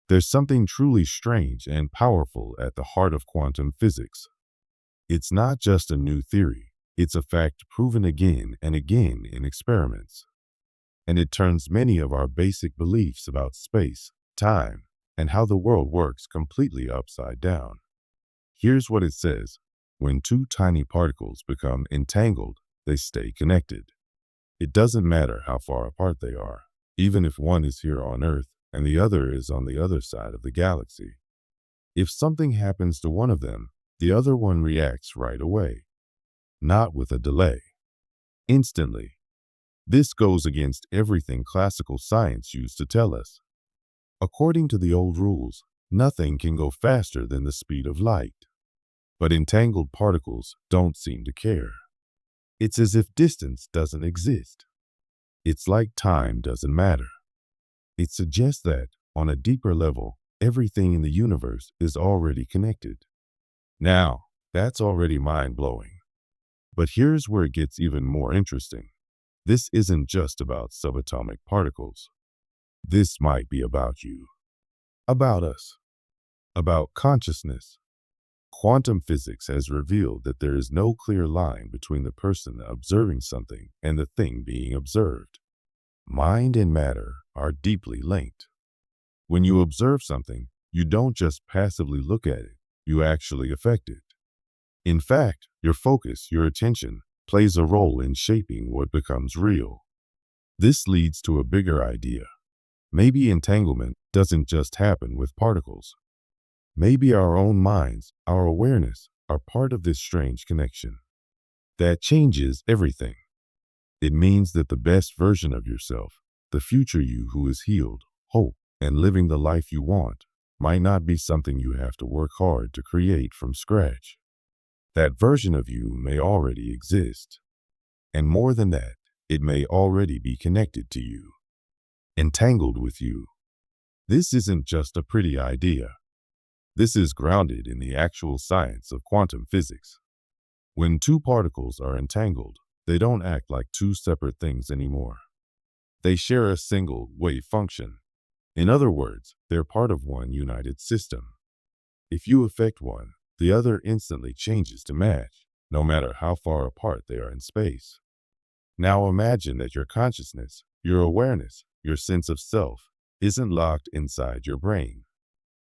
There's something truly strange and powerful at the heart of quantum physics. It's not just a new theory, it's a fact proven again and again in experiments. And it turns many of our basic beliefs about space, time, and how the world works completely upside down. Here's what it says. When two tiny particles become entangled, they stay connected. It doesn't matter how far apart they are, even if one is here on Earth and the other is on the other side of the galaxy. If something happens to one of them, the other one reacts right away, not with a delay. Instantly. This goes against everything classical science used to tell us. According to the old rules, nothing can go faster than the speed of light. But entangled particles don't seem to care. It's as if distance doesn't exist. It's like time doesn't matter. It suggests that, on a deeper level, everything in the universe is already connected. Now, that's already mind-blowing. But here's where it gets even more interesting. This isn't just about subatomic particles. This might be about you, about us, about consciousness. Quantum physics has revealed that there is no clear line between the person observing something and the thing being observed. Mind and matter are deeply linked. When you observe something, you don't just passively look at it, you actually affect it. In fact, your focus, your attention, plays a role in shaping what becomes real. This leads to a bigger idea. Maybe entanglement doesn't just happen with particles. Maybe our own minds, our awareness, are part of this strange connection. That changes everything. It means that the best version of yourself, the future you who is healed, whole, and living the life you want, might not be something you have to work hard to create from scratch. That version of you may already exist. And more than that, it may already be connected to you, entangled with you. This isn't just a pretty idea. This is grounded in the actual science of quantum physics. When two particles are entangled, they don't act like two separate things anymore. They share a single wave function. In other words, they're part of one united system. If you affect one, the other instantly changes to match, no matter how far apart they are in space. Now imagine that your consciousness, your awareness, your sense of self, isn't locked inside your brain.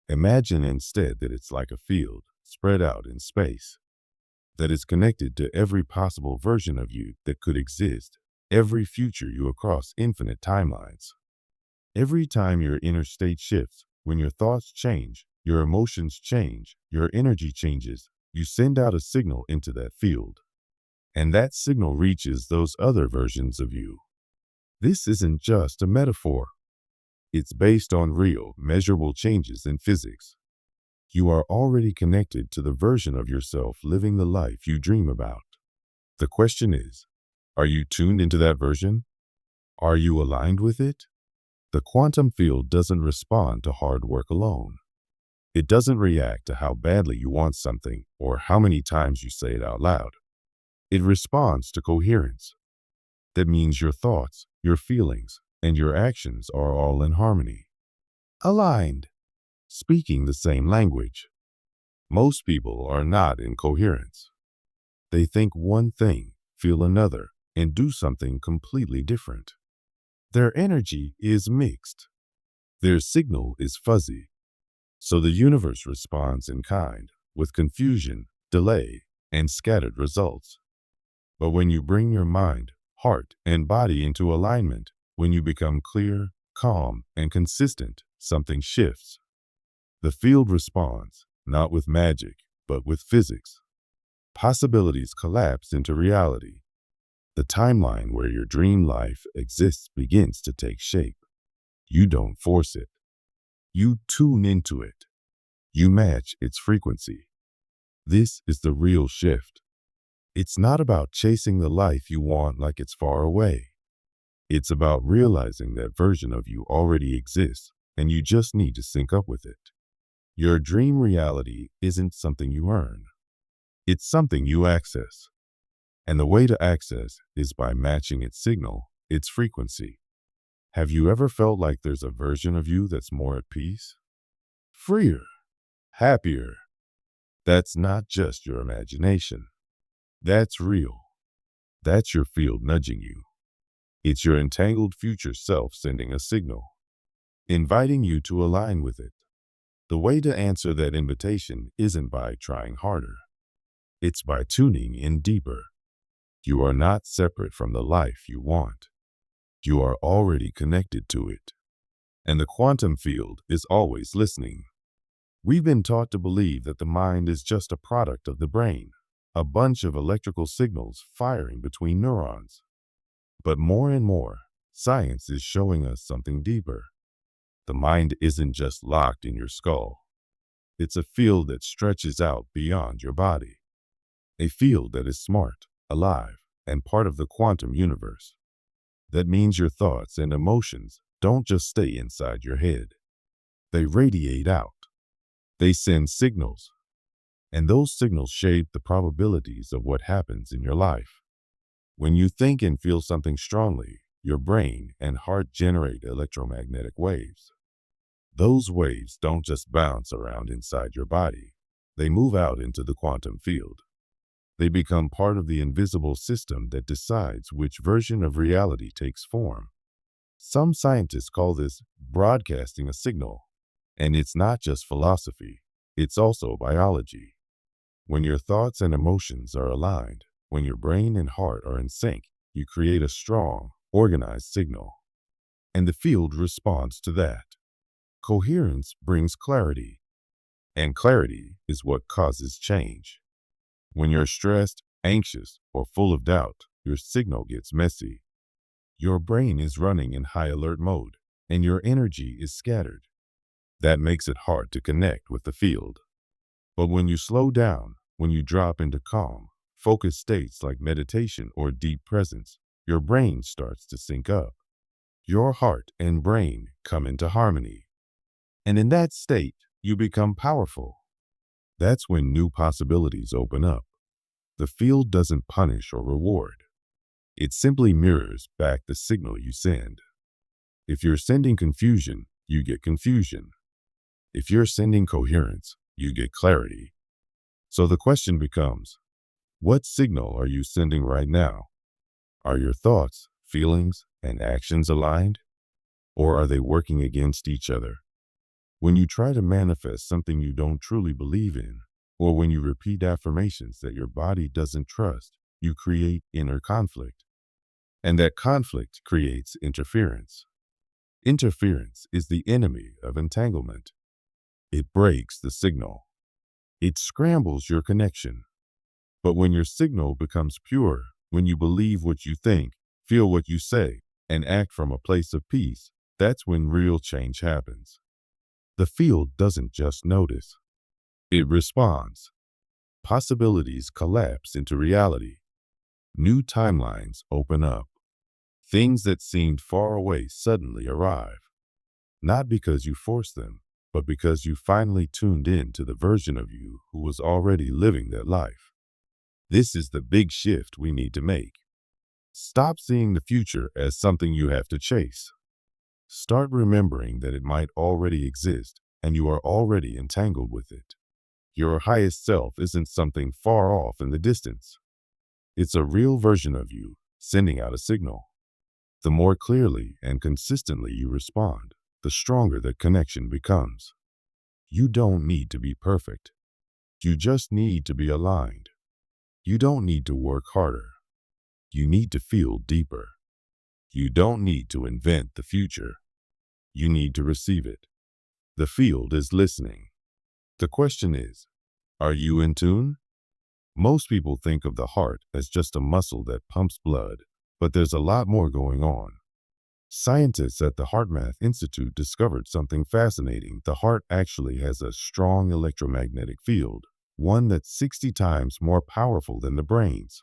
Imagine instead that it's like a field spread out in space, that is connected to every possible version of you that could exist, every future you across infinite timelines. Every time your inner state shifts, when your thoughts change, your emotions change, your energy changes, you send out a signal into that field. And that signal reaches those other versions of you. This isn't just a metaphor. It's based on real, measurable changes in physics. You are already connected to the version of yourself living the life you dream about. The question is, are you tuned into that version? Are you aligned with it? The quantum field doesn't respond to hard work alone. It doesn't react to how badly you want something or how many times you say it out loud. It responds to coherence. That means your thoughts, your feelings, and your actions are all in harmony. Aligned. Speaking the same language. Most people are not in coherence. They think one thing, feel another, and do something completely different. Their energy is mixed. Their signal is fuzzy. So the universe responds in kind, with confusion, delay, and scattered results. But when you bring your mind, heart, and body into alignment, when you become clear, calm, and consistent, something shifts. The field responds, not with magic, but with physics. Possibilities collapse into reality. The timeline where your dream life exists begins to take shape. You don't force it. You tune into it. You match its frequency. This is the real shift. It's not about chasing the life you want like it's far away. It's about realizing that version of you already exists, and you just need to sync up with it. Your dream reality isn't something you earn. It's something you access. And the way to access is by matching its signal, its frequency. Have you ever felt like there's a version of you that's more at peace, freer, happier. That's not just your imagination. That's real. That's your field nudging you. It's your entangled future self sending a signal, inviting you to align with it. The way to answer that invitation isn't by trying harder. It's by tuning in deeper. You are not separate from the life you want. You are already connected to it. And the quantum field is always listening. We've been taught to believe that the mind is just a product of the brain, a bunch of electrical signals firing between neurons. But more and more, science is showing us something deeper. The mind isn't just locked in your skull. It's a field that stretches out beyond your body. A field that is smart, alive, and part of the quantum universe. That means your thoughts and emotions don't just stay inside your head. They radiate out. They send signals. And those signals shape the probabilities of what happens in your life. When you think and feel something strongly, your brain and heart generate electromagnetic waves. Those waves don't just bounce around inside your body. They move out into the quantum field. They become part of the invisible system that decides which version of reality takes form. Some scientists call this broadcasting a signal. And it's not just philosophy, it's also biology. When your thoughts and emotions are aligned, when your brain and heart are in sync, you create a strong, organized signal. And the field responds to that. Coherence brings clarity, and clarity is what causes change. When you're stressed, anxious, or full of doubt, your signal gets messy. Your brain is running in high alert mode, and your energy is scattered. That makes it hard to connect with the field. But when you slow down, when you drop into calm, focused states like meditation or deep presence, your brain starts to sync up. Your heart and brain come into harmony. And in that state, you become powerful. That's when new possibilities open up. The field doesn't punish or reward. It simply mirrors back the signal you send. If you're sending confusion, you get confusion. If you're sending coherence, you get clarity. So the question becomes, what signal are you sending right now? Are your thoughts, feelings, and actions aligned? Or are they working against each other? When you try to manifest something you don't truly believe in, or when you repeat affirmations that your body doesn't trust, you create inner conflict. And that conflict creates interference. Interference is the enemy of entanglement. It breaks the signal. It scrambles your connection. But when your signal becomes pure, when you believe what you think, feel what you say, and act from a place of peace, that's when real change happens. The field doesn't just notice. It responds. Possibilities collapse into reality. New timelines open up. Things that seemed far away suddenly arrive. Not because you forced them, but because you finally tuned in to the version of you who was already living that life. This is the big shift we need to make. Stop seeing the future as something you have to chase. Start remembering that it might already exist and you are already entangled with it. Your highest self isn't something far off in the distance. It's a real version of you sending out a signal. The more clearly and consistently you respond, the stronger that connection becomes. You don't need to be perfect. You just need to be aligned. You don't need to work harder. You need to feel deeper. You don't need to invent the future. You need to receive it. The field is listening. The question is, are you in tune? Most people think of the heart as just a muscle that pumps blood, but there's a lot more going on. Scientists at the HeartMath Institute discovered something fascinating. The heart actually has a strong electromagnetic field, one that's 60 times more powerful than the brain's.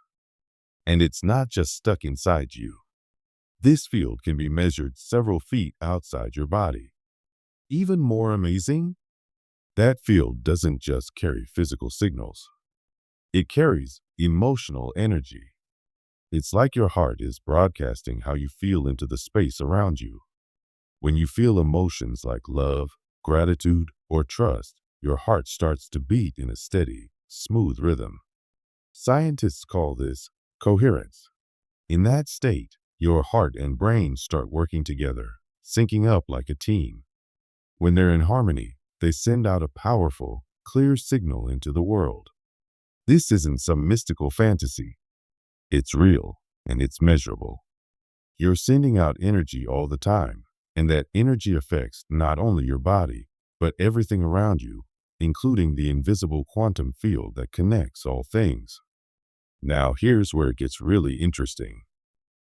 And it's not just stuck inside you. This field can be measured several feet outside your body. Even more amazing, that field doesn't just carry physical signals. It carries emotional energy. It's like your heart is broadcasting how you feel into the space around you. When you feel emotions like love, gratitude, or trust, your heart starts to beat in a steady, smooth rhythm. Scientists call this coherence. In that state, your heart and brain start working together, syncing up like a team. When they're in harmony, they send out a powerful, clear signal into the world. This isn't some mystical fantasy. It's real, and it's measurable. You're sending out energy all the time, and that energy affects not only your body, but everything around you, including the invisible quantum field that connects all things. Now, here's where it gets really interesting.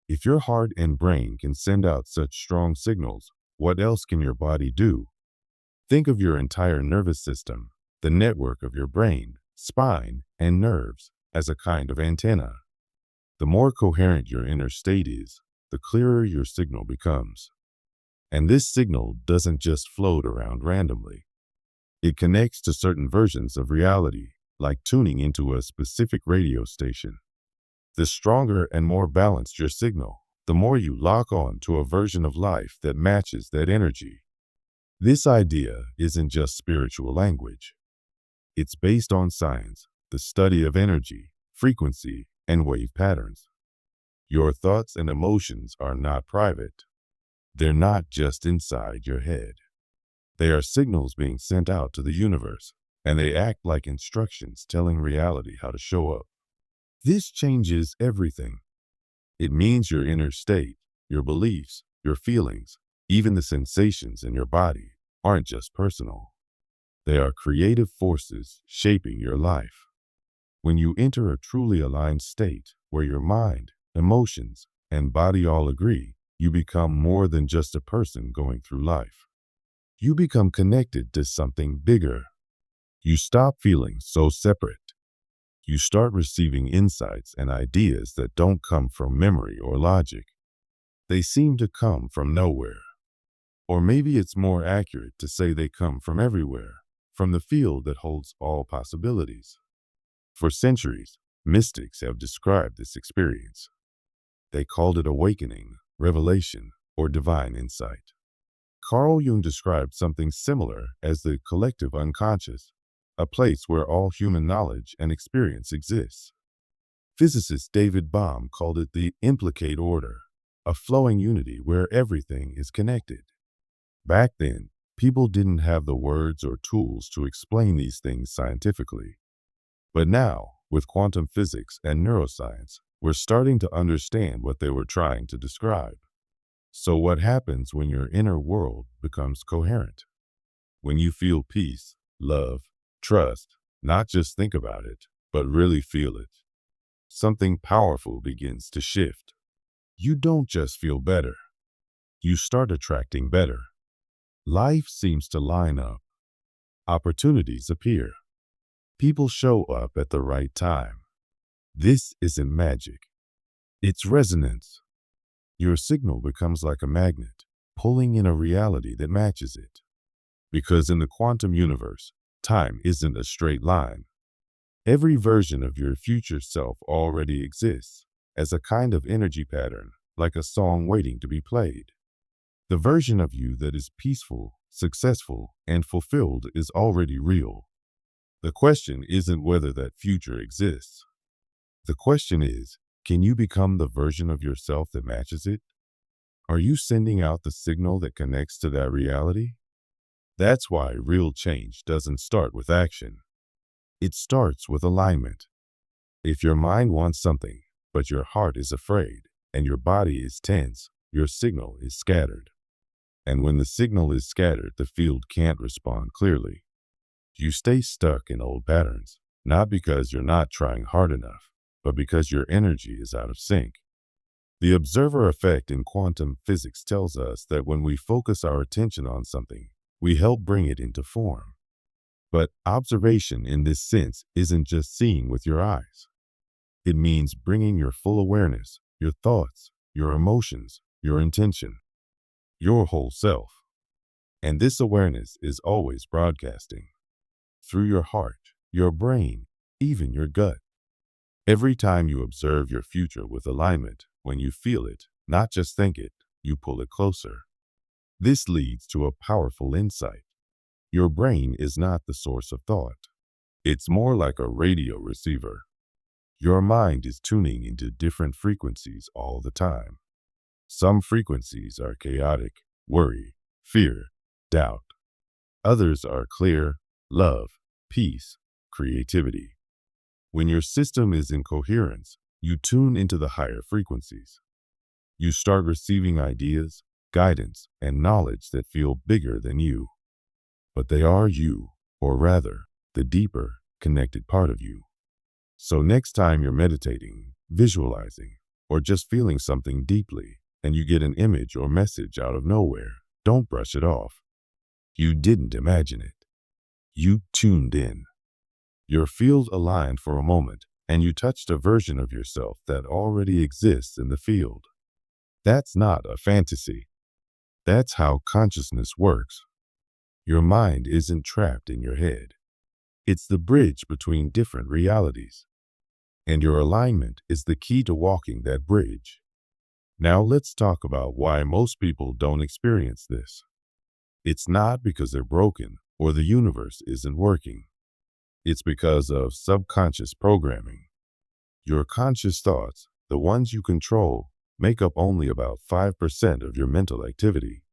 If your heart and brain can send out such strong signals, what else can your body do? Think of your entire nervous system, the network of your brain, spine, and nerves, as a kind of antenna. The more coherent your inner state is, the clearer your signal becomes. And this signal doesn't just float around randomly. It connects to certain versions of reality, like tuning into a specific radio station. The stronger and more balanced your signal, the more you lock on to a version of life that matches that energy. This idea isn't just spiritual language. It's based on science, the study of energy, frequency, and wave patterns. Your thoughts and emotions are not private. They're not just inside your head. They are signals being sent out to the universe, and they act like instructions telling reality how to show up. This changes everything. It means your inner state, your beliefs, your feelings, even the sensations in your body aren't just personal. They are creative forces shaping your life. When you enter a truly aligned state where your mind, emotions, and body all agree, you become more than just a person going through life. You become connected to something bigger. You stop feeling so separate. You start receiving insights and ideas that don't come from memory or logic. They seem to come from nowhere. Or maybe it's more accurate to say they come from everywhere, from the field that holds all possibilities. For centuries, mystics have described this experience. They called it awakening, revelation, or divine insight. Carl Jung described something similar as the collective unconscious, a place where all human knowledge and experience exists. Physicist David Bohm called it the implicate order, a flowing unity where everything is connected. Back then, people didn't have the words or tools to explain these things scientifically. But now, with quantum physics and neuroscience, we're starting to understand what they were trying to describe. So what happens when your inner world becomes coherent? When you feel peace, love, trust, not just think about it, but really feel it. Something powerful begins to shift. You don't just feel better. You start attracting better. Life seems to line up. Opportunities appear. People show up at the right time. This isn't magic. It's resonance. Your signal becomes like a magnet, pulling in a reality that matches it. Because in the quantum universe, time isn't a straight line. Every version of your future self already exists as a kind of energy pattern, like a song waiting to be played. The version of you that is peaceful, successful, and fulfilled is already real. The question isn't whether that future exists. The question is, can you become the version of yourself that matches it? Are you sending out the signal that connects to that reality? That's why real change doesn't start with action. It starts with alignment. If your mind wants something, but your heart is afraid, and your body is tense, your signal is scattered. And when the signal is scattered, the field can't respond clearly. You stay stuck in old patterns, not because you're not trying hard enough, but because your energy is out of sync. The observer effect in quantum physics tells us that when we focus our attention on something, we help bring it into form. But observation in this sense isn't just seeing with your eyes. It means bringing your full awareness, your thoughts, your emotions, your intention, your whole self. And this awareness is always broadcasting through your heart, your brain, even your gut. Every time you observe your future with alignment, when you feel it, not just think it, you pull it closer. This leads to a powerful insight. Your brain is not the source of thought. It's more like a radio receiver. Your mind is tuning into different frequencies all the time. Some frequencies are chaotic, worry, fear, doubt. Others are clear, love, peace, creativity. When your system is in coherence, you tune into the higher frequencies. You start receiving ideas, guidance, and knowledge that feel bigger than you. But they are you, or rather, the deeper, connected part of you. So next time you're meditating, visualizing, or just feeling something deeply, and you get an image or message out of nowhere, don't brush it off. You didn't imagine it. You tuned in. Your field aligned for a moment, and you touched a version of yourself that already exists in the field. That's not a fantasy. That's how consciousness works. Your mind isn't trapped in your head. It's the bridge between different realities. And your alignment is the key to walking that bridge. Now let's talk about why most people don't experience this. It's not because they're broken or the universe isn't working. It's because of subconscious programming. Your conscious thoughts, the ones you control, make up only about 5% of your mental activity.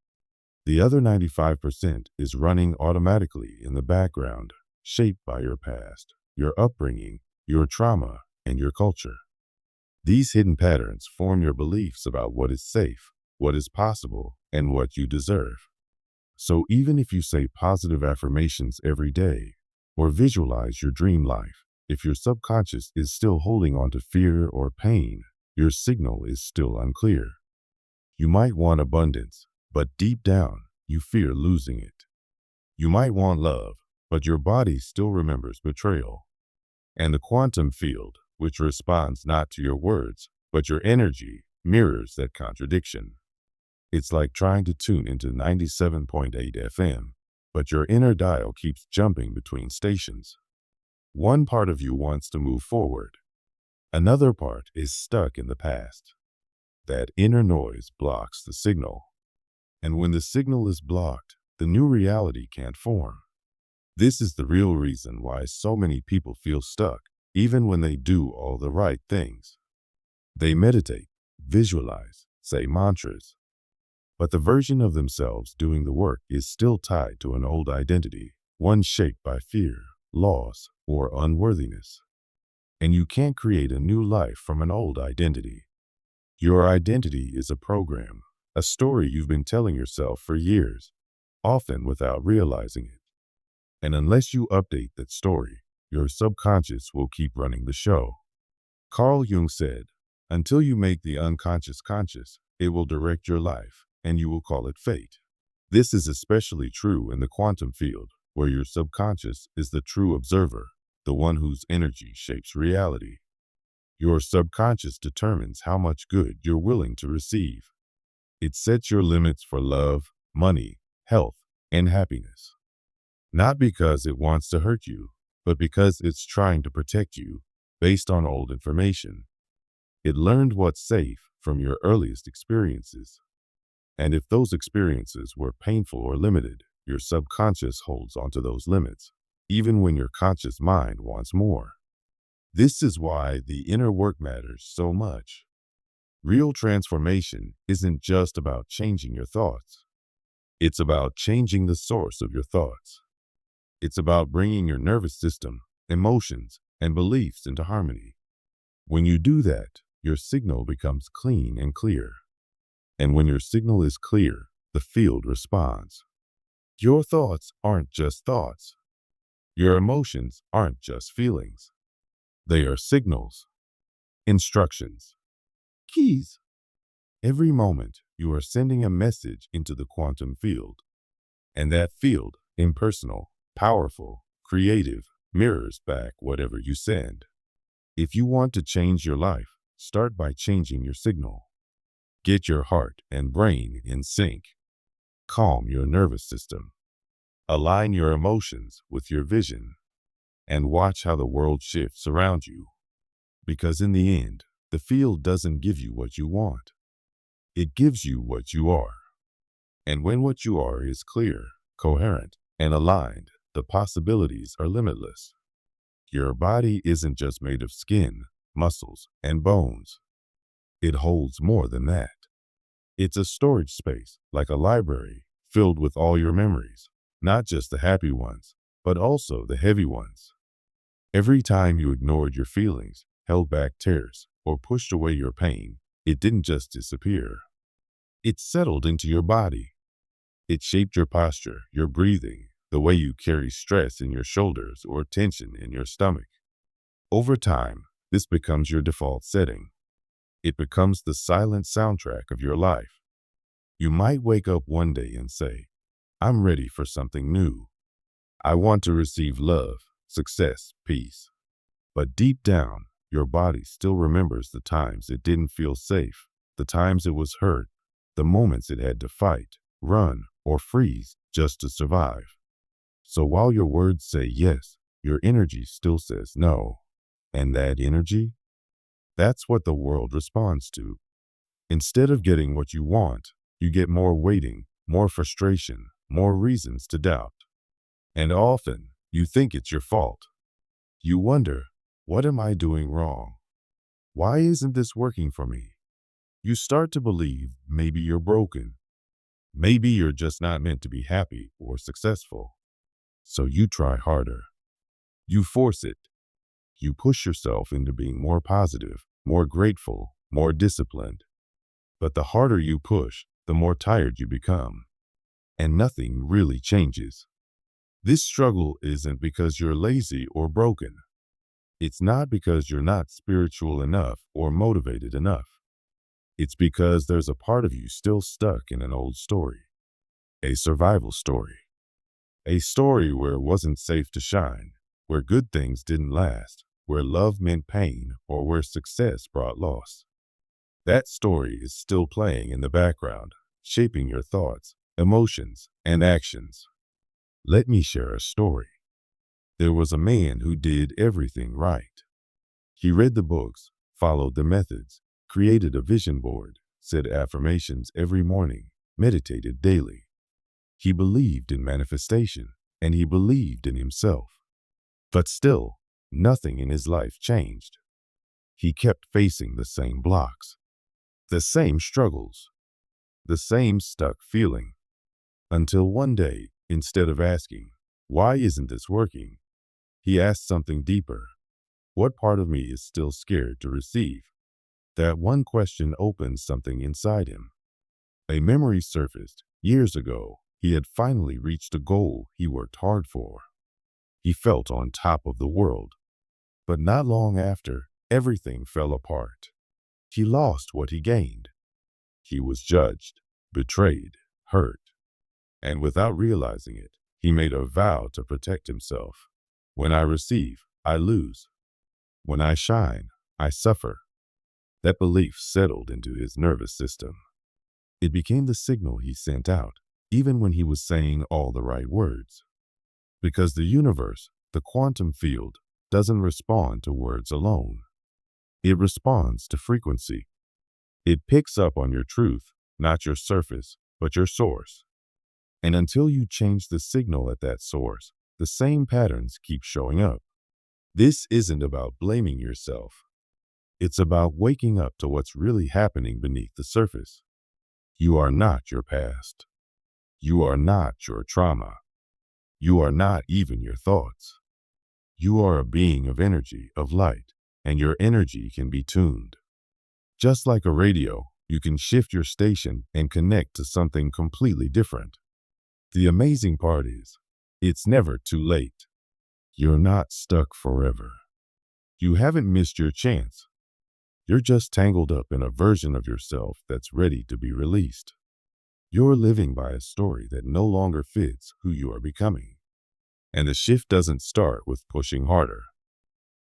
The other 95% is running automatically in the background, shaped by your past, your upbringing, your trauma, and your culture. These hidden patterns form your beliefs about what is safe, what is possible, and what you deserve. So even if you say positive affirmations every day, or visualize your dream life, if your subconscious is still holding on to fear or pain, your signal is still unclear. You might want abundance, but deep down, you fear losing it. You might want love, but your body still remembers betrayal. And the quantum field, which responds not to your words, but your energy, mirrors that contradiction. It's like trying to tune into 97.8 FM, but your inner dial keeps jumping between stations. One part of you wants to move forward. Another part is stuck in the past. That inner noise blocks the signal. And when the signal is blocked, the new reality can't form. This is the real reason why so many people feel stuck, even when they do all the right things. They meditate, visualize, say mantras, but the version of themselves doing the work is still tied to an old identity, one shaped by fear, loss, or unworthiness. And you can't create a new life from an old identity. Your identity is a program, a story you've been telling yourself for years, often without realizing it. And unless you update that story, your subconscious will keep running the show. Carl Jung said, "Until you make the unconscious conscious, it will direct your life, and you will call it fate." This is especially true in the quantum field, where your subconscious is the true observer, the one whose energy shapes reality. Your subconscious determines how much good you're willing to receive. It sets your limits for love, money, health, and happiness. Not because it wants to hurt you, but because it's trying to protect you based on old information. It learned what's safe from your earliest experiences. And if those experiences were painful or limited, your subconscious holds onto those limits, even when your conscious mind wants more. This is why the inner work matters so much. Real transformation isn't just about changing your thoughts. It's about changing the source of your thoughts. It's about bringing your nervous system, emotions, and beliefs into harmony. When you do that, your signal becomes clean and clear. And when your signal is clear, the field responds. Your thoughts aren't just thoughts. Your emotions aren't just feelings. They are signals, instructions, keys. Every moment, you are sending a message into the quantum field. And that field, impersonal, powerful, creative, mirrors back whatever you send. If you want to change your life, start by changing your signal. Get your heart and brain in sync. Calm your nervous system. Align your emotions with your vision. And watch how the world shifts around you. Because in the end, the field doesn't give you what you want. It gives you what you are. And when what you are is clear, coherent, and aligned, the possibilities are limitless. Your body isn't just made of skin, muscles, and bones. It holds more than that. It's a storage space, like a library, filled with all your memories, not just the happy ones, but also the heavy ones. Every time you ignored your feelings, held back tears, or pushed away your pain, it didn't just disappear. It settled into your body. It shaped your posture, your breathing, the way you carry stress in your shoulders or tension in your stomach. Over time, this becomes your default setting. It becomes the silent soundtrack of your life. You might wake up one day and say, I'm ready for something new. I want to receive love, success, peace. But deep down, your body still remembers the times it didn't feel safe, the times it was hurt, the moments it had to fight, run, or freeze just to survive. So while your words say yes, your energy still says no. And that energy? That's what the world responds to. Instead of getting what you want, you get more waiting, more frustration, more reasons to doubt. And often, you think it's your fault. You wonder, what am I doing wrong? Why isn't this working for me? You start to believe maybe you're broken. Maybe you're just not meant to be happy or successful. So you try harder. You force it. You push yourself into being more positive, more grateful, more disciplined. But the harder you push, the more tired you become. And nothing really changes. This struggle isn't because you're lazy or broken. It's not because you're not spiritual enough or motivated enough. It's because there's a part of you still stuck in an old story. A survival story. A story where it wasn't safe to shine, where good things didn't last, where love meant pain, or where success brought loss. That story is still playing in the background, shaping your thoughts, emotions, and actions. Let me share a story. There was a man who did everything right. He read the books, followed the methods, created a vision board, said affirmations every morning, meditated daily. He believed in manifestation, and he believed in himself. But still, nothing in his life changed. He kept facing the same blocks, the same struggles, the same stuck feeling. Until one day, instead of asking, why isn't this working? He asked something deeper. What part of me is still scared to receive? That one question opened something inside him. A memory surfaced. Years ago, he had finally reached a goal he worked hard for. He felt on top of the world. But not long after, everything fell apart. He lost what he gained. He was judged, betrayed, hurt. And without realizing it, he made a vow to protect himself. When I receive, I lose. When I shine, I suffer. That belief settled into his nervous system. It became the signal he sent out, even when he was saying all the right words. Because the universe, the quantum field, doesn't respond to words alone. It responds to frequency. It picks up on your truth, not your surface, but your source. And until you change the signal at that source, the same patterns keep showing up. This isn't about blaming yourself. It's about waking up to what's really happening beneath the surface. You are not your past. You are not your trauma. You are not even your thoughts. You are a being of energy, of light, and your energy can be tuned. Just like a radio, you can shift your station and connect to something completely different. The amazing part is, it's never too late. You're not stuck forever. You haven't missed your chance. You're just tangled up in a version of yourself that's ready to be released. You're living by a story that no longer fits who you are becoming. And the shift doesn't start with pushing harder.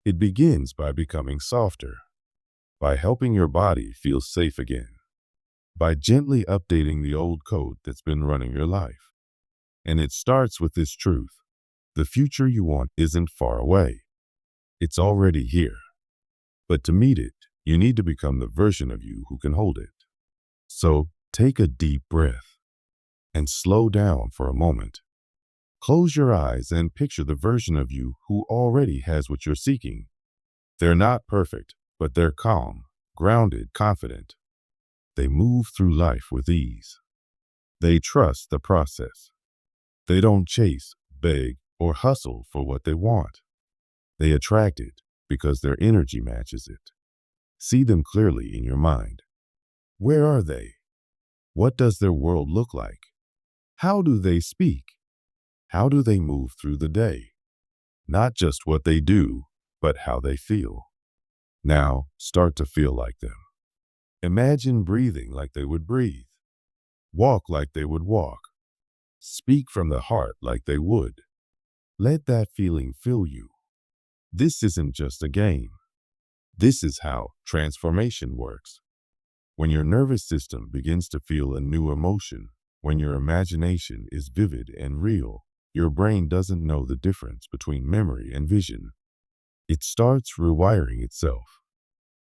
It begins by becoming softer, by helping your body feel safe again, by gently updating the old code that's been running your life. And it starts with this truth. The future you want isn't far away. It's already here. But to meet it, you need to become the version of you who can hold it. So take a deep breath and slow down for a moment. Close your eyes and picture the version of you who already has what you're seeking. They're not perfect, but they're calm, grounded, confident. They move through life with ease. They trust the process. They don't chase, beg, or hustle for what they want. They attract it because their energy matches it. See them clearly in your mind. Where are they? What does their world look like? How do they speak? How do they move through the day? Not just what they do, but how they feel. Now, start to feel like them. Imagine breathing like they would breathe. Walk like they would walk. Speak from the heart like they would. Let that feeling fill you. This isn't just a game. This is how transformation works. When your nervous system begins to feel a new emotion, when your imagination is vivid and real, your brain doesn't know the difference between memory and vision. It starts rewiring itself.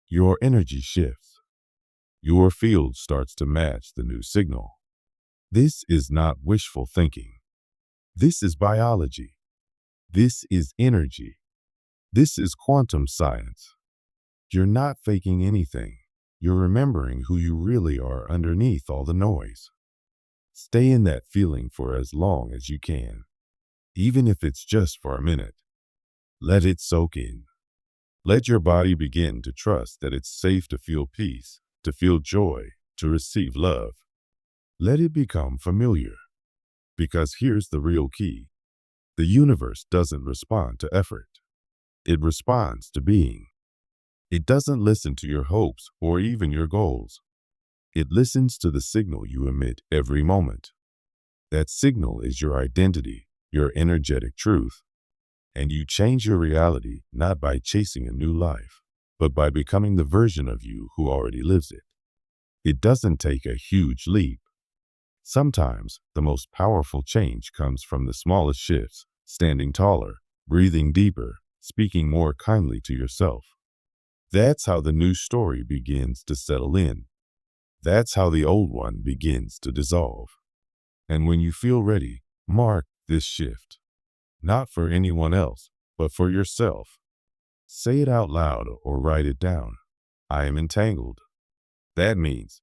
Your energy shifts. Your field starts to match the new signal. This is not wishful thinking. This is biology. This is energy. This is quantum science. You're not faking anything. You're remembering who you really are underneath all the noise. Stay in that feeling for as long as you can, even if it's just for a minute. Let it soak in. Let your body begin to trust that it's safe to feel peace, to feel joy, to receive love. Let it become familiar. Because here's the real key. The universe doesn't respond to effort. It responds to being. It doesn't listen to your hopes or even your goals. It listens to the signal you emit every moment. That signal is your identity, your energetic truth. And you change your reality not by chasing a new life, but by becoming the version of you who already lives it. It doesn't take a huge leap. Sometimes the most powerful change comes from the smallest shifts, standing taller, breathing deeper, speaking more kindly to yourself. That's how the new story begins to settle in. That's how the old one begins to dissolve. And when you feel ready, mark this shift. Not for anyone else, but for yourself. Say it out loud or write it down. I am entangled. That means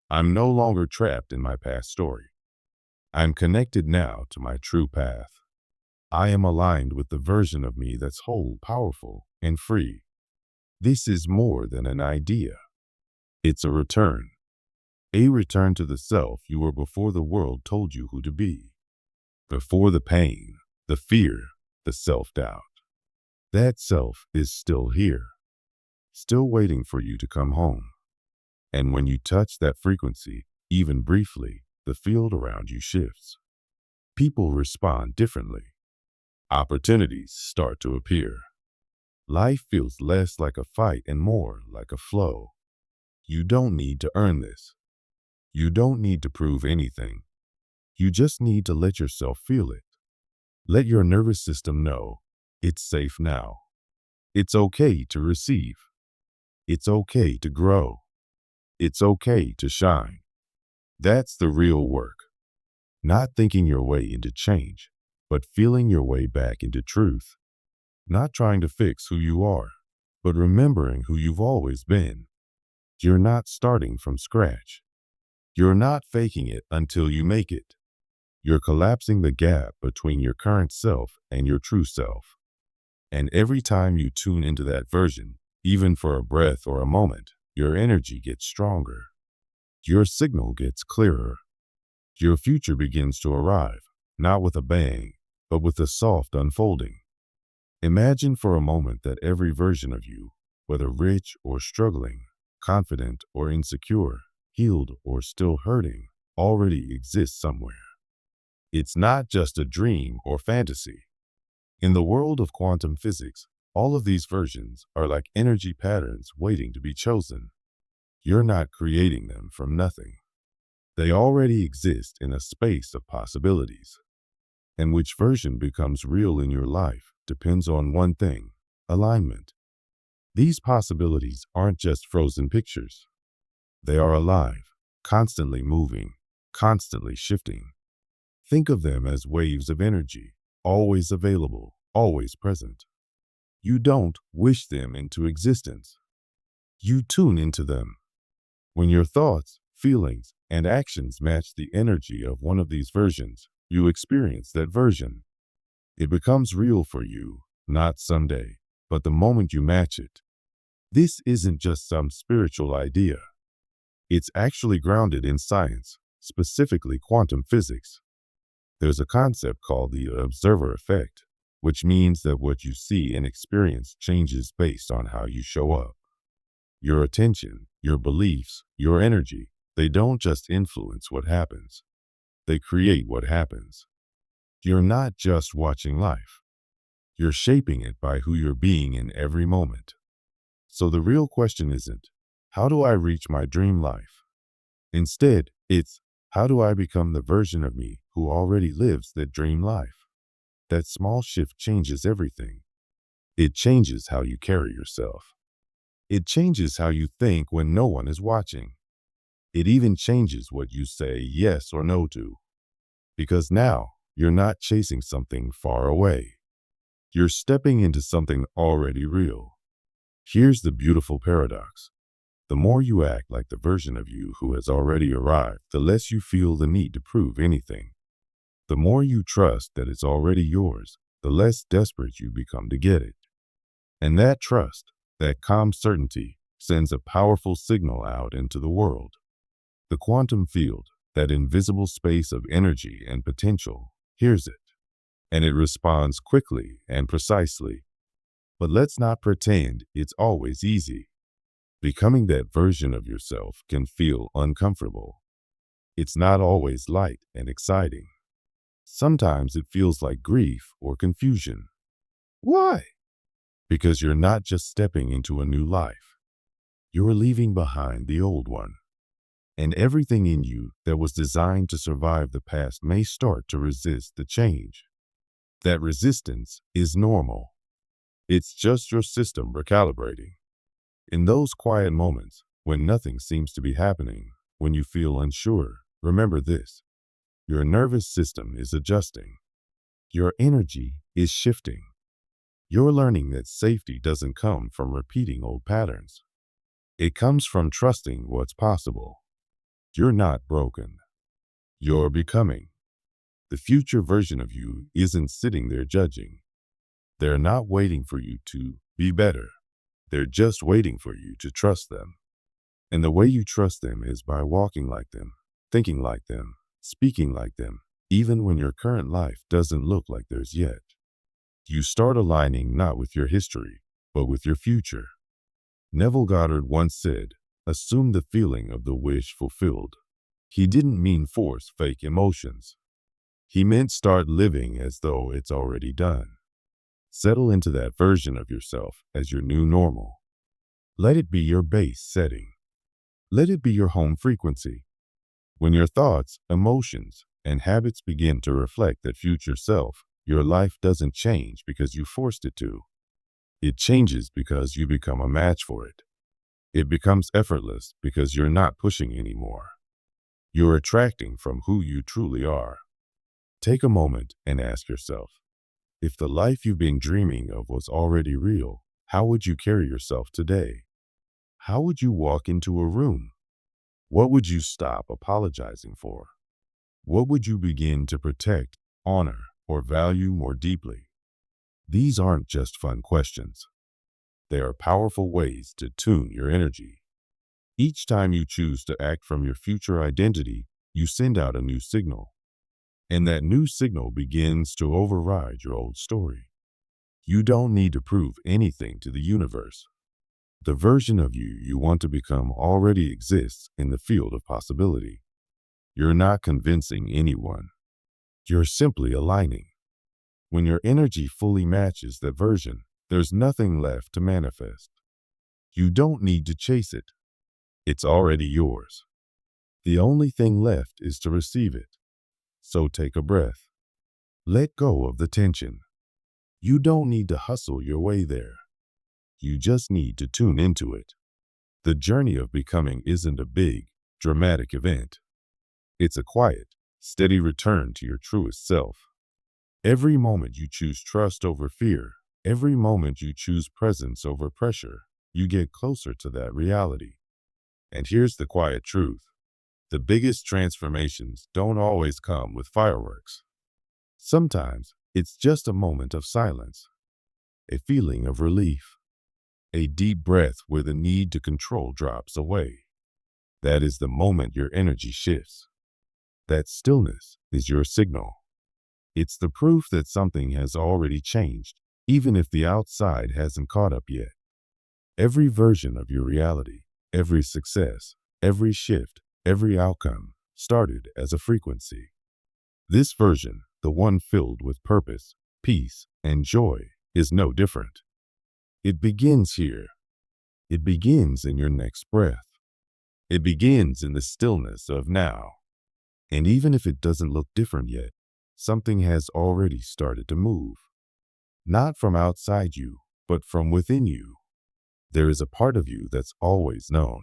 I'm no longer trapped in my past story. I'm connected now to my true path. I am aligned with the version of me that's whole, powerful, and free. This is more than an idea. It's a return. A return to the self you were before the world told you who to be. Before the pain, the fear, the self-doubt. That self is still here, still waiting for you to come home. And when you touch that frequency, even briefly, the field around you shifts. People respond differently. Opportunities start to appear. Life feels less like a fight and more like a flow. You don't need to earn this. You don't need to prove anything. You just need to let yourself feel it. Let your nervous system know it's safe now. It's okay to receive. It's okay to grow. It's okay to shine. That's the real work. Not thinking your way into change, but feeling your way back into truth. Not trying to fix who you are, but remembering who you've always been. You're not starting from scratch. You're not faking it until you make it. You're collapsing the gap between your current self and your true self. And every time you tune into that version, even for a breath or a moment, your energy gets stronger. Your signal gets clearer. Your future begins to arrive, not with a bang, but with a soft unfolding. Imagine for a moment that every version of you, whether rich or struggling, confident or insecure, healed or still hurting, already exists somewhere. It's not just a dream or fantasy. In the world of quantum physics, all of these versions are like energy patterns waiting to be chosen. You're not creating them from nothing. They already exist in a space of possibilities. And which version becomes real in your life depends on one thing: alignment. These possibilities aren't just frozen pictures. They are alive, constantly moving, constantly shifting. Think of them as waves of energy, always available, always present. You don't wish them into existence. You tune into them. When your thoughts, feelings, and actions match the energy of one of these versions, you experience that version. It becomes real for you, not someday, but the moment you match it. This isn't just some spiritual idea. It's actually grounded in science, specifically quantum physics. There's a concept called the observer effect, which means that what you see and experience changes based on how you show up. Your attention, your beliefs, your energy, they don't just influence what happens. They create what happens. You're not just watching life. You're shaping it by who you're being in every moment. So the real question isn't, how do I reach my dream life? Instead, it's, how do I become the version of me who already lives that dream life? That small shift changes everything. It changes how you carry yourself. It changes how you think when no one is watching. It even changes what you say yes or no to. Because now, you're not chasing something far away. You're stepping into something already real. Here's the beautiful paradox. The more you act like the version of you who has already arrived, the less you feel the need to prove anything. The more you trust that it's already yours, the less desperate you become to get it. And that trust, that calm certainty, sends a powerful signal out into the world. The quantum field, that invisible space of energy and potential, hears it. And it responds quickly and precisely. But let's not pretend it's always easy. Becoming that version of yourself can feel uncomfortable. It's not always light and exciting. Sometimes it feels like grief or confusion. Why? Because you're not just stepping into a new life. You're leaving behind the old one. And everything in you that was designed to survive the past may start to resist the change. That resistance is normal. It's just your system recalibrating. In those quiet moments, when nothing seems to be happening, when you feel unsure, remember this. Your nervous system is adjusting. Your energy is shifting. You're learning that safety doesn't come from repeating old patterns. It comes from trusting what's possible. You're not broken. You're becoming. The future version of you isn't sitting there judging. They're not waiting for you to be better. They're just waiting for you to trust them. And the way you trust them is by walking like them, thinking like them, speaking like them, even when your current life doesn't look like theirs yet. You start aligning not with your history, but with your future. Neville Goddard once said, "Assume the feeling of the wish fulfilled." He didn't mean force fake emotions. He meant start living as though it's already done. Settle into that version of yourself as your new normal. Let it be your base setting. Let it be your home frequency. When your thoughts, emotions, and habits begin to reflect that future self, your life doesn't change because you forced it to. It changes because you become a match for it. It becomes effortless because you're not pushing anymore. You're attracting from who you truly are. Take a moment and ask yourself, if the life you've been dreaming of was already real, how would you carry yourself today? How would you walk into a room? What would you stop apologizing for? What would you begin to protect, honor, or value more deeply? These aren't just fun questions. They are powerful ways to tune your energy. Each time you choose to act from your future identity, you send out a new signal. And that new signal begins to override your old story. You don't need to prove anything to the universe. The version of you you want to become already exists in the field of possibility. You're not convincing anyone. You're simply aligning. When your energy fully matches that version, there's nothing left to manifest. You don't need to chase it. It's already yours. The only thing left is to receive it. So take a breath. Let go of the tension. You don't need to hustle your way there. You just need to tune into it. The journey of becoming isn't a big, dramatic event. It's a quiet, steady return to your truest self. Every moment you choose trust over fear, every moment you choose presence over pressure, you get closer to that reality. And here's the quiet truth. The biggest transformations don't always come with fireworks. Sometimes it's just a moment of silence, a feeling of relief, a deep breath where the need to control drops away. That is the moment your energy shifts. That stillness is your signal. It's the proof that something has already changed, even if the outside hasn't caught up yet. Every version of your reality, every success, every shift, every outcome started as a frequency. This version, the one filled with purpose, peace, and joy, is no different. It begins here. It begins in your next breath. It begins in the stillness of now. And even if it doesn't look different yet, something has already started to move. Not from outside you, but from within you. There is a part of you that's always known.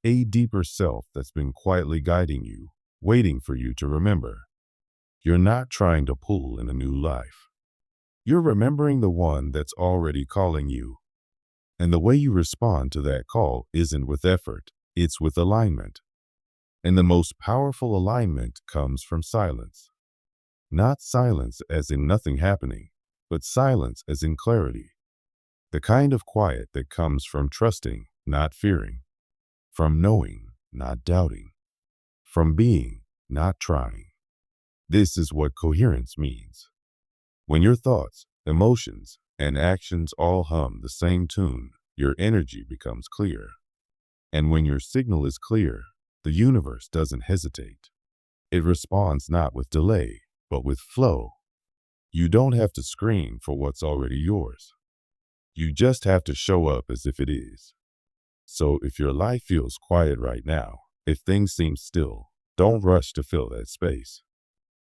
A deeper self that's been quietly guiding you, waiting for you to remember. You're not trying to pull in a new life. You're remembering the one that's already calling you. And the way you respond to that call isn't with effort, it's with alignment. And the most powerful alignment comes from silence. Not silence as in nothing happening, but silence as in clarity. The kind of quiet that comes from trusting, not fearing. From knowing, not doubting. From being, not trying. This is what coherence means. When your thoughts, emotions, and actions all hum the same tune, your energy becomes clear. And when your signal is clear, the universe doesn't hesitate. It responds not with delay, but with flow. You don't have to scream for what's already yours. You just have to show up as if it is. So if your life feels quiet right now, if things seem still, don't rush to fill that space.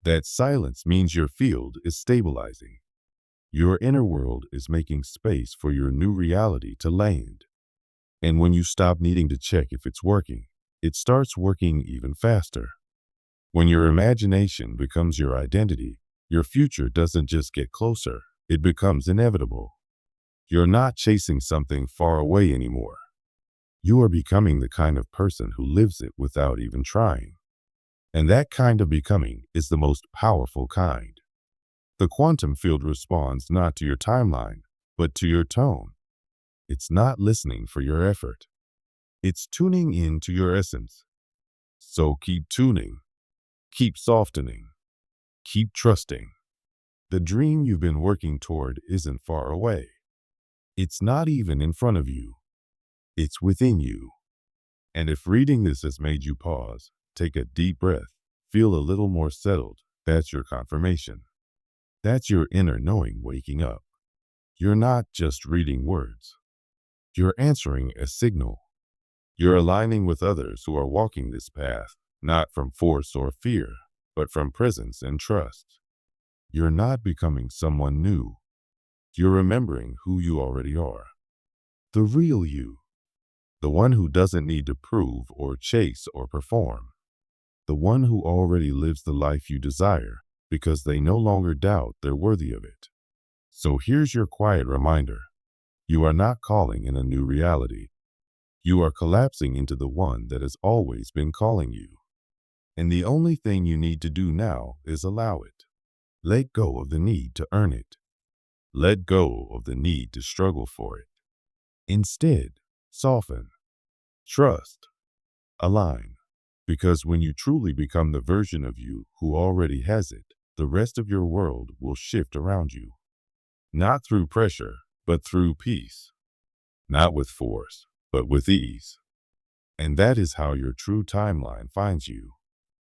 That silence means your field is stabilizing. Your inner world is making space for your new reality to land. And when you stop needing to check if it's working, it starts working even faster. When your imagination becomes your identity, your future doesn't just get closer, it becomes inevitable. You're not chasing something far away anymore. You are becoming the kind of person who lives it without even trying. And that kind of becoming is the most powerful kind. The quantum field responds not to your timeline, but to your tone. It's not listening for your effort. It's tuning in to your essence. So keep tuning, keep softening, keep trusting. The dream you've been working toward isn't far away. It's not even in front of you. It's within you. And if reading this has made you pause, take a deep breath, feel a little more settled, that's your confirmation. That's your inner knowing waking up. You're not just reading words. You're answering a signal. You're aligning with others who are walking this path, not from force or fear, but from presence and trust. You're not becoming someone new. You're remembering who you already are. The real you. The one who doesn't need to prove or chase or perform. The one who already lives the life you desire because they no longer doubt they're worthy of it. So here's your quiet reminder. You are not calling in a new reality. You are collapsing into the one that has always been calling you. And the only thing you need to do now is allow it. Let go of the need to earn it. Let go of the need to struggle for it. Instead, soften, trust, align. Because when you truly become the version of you who already has it, the rest of your world will shift around you. Not through pressure, but through peace. Not with force, but with ease. And that is how your true timeline finds you.